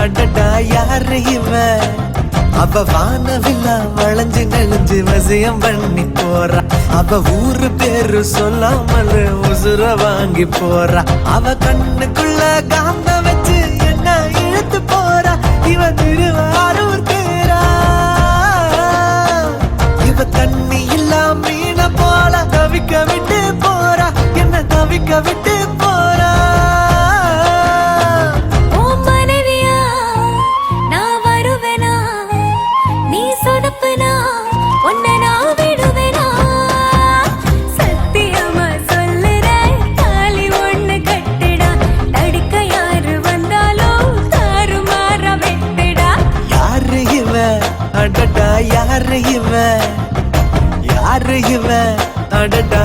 அடடா யாரு இவ அவ வானவில்லா வளைஞ்சு நெளிஞ்சு வசியம் பண்ணி போறா அவ ஊரு பேரு சொல்லாமல் உசுர வாங்கி போறா அவ கண்ணுக்குள்ள காந்த வச்சு என்ன இழுத்து போறா இவ திருவாரூர் தேரா இவ தண்ணி இல்லா மீன போல தவிக்க விட்டு போறா என்ன தவிக்க விட்டு போறா அடடா யாரு இவ அடடா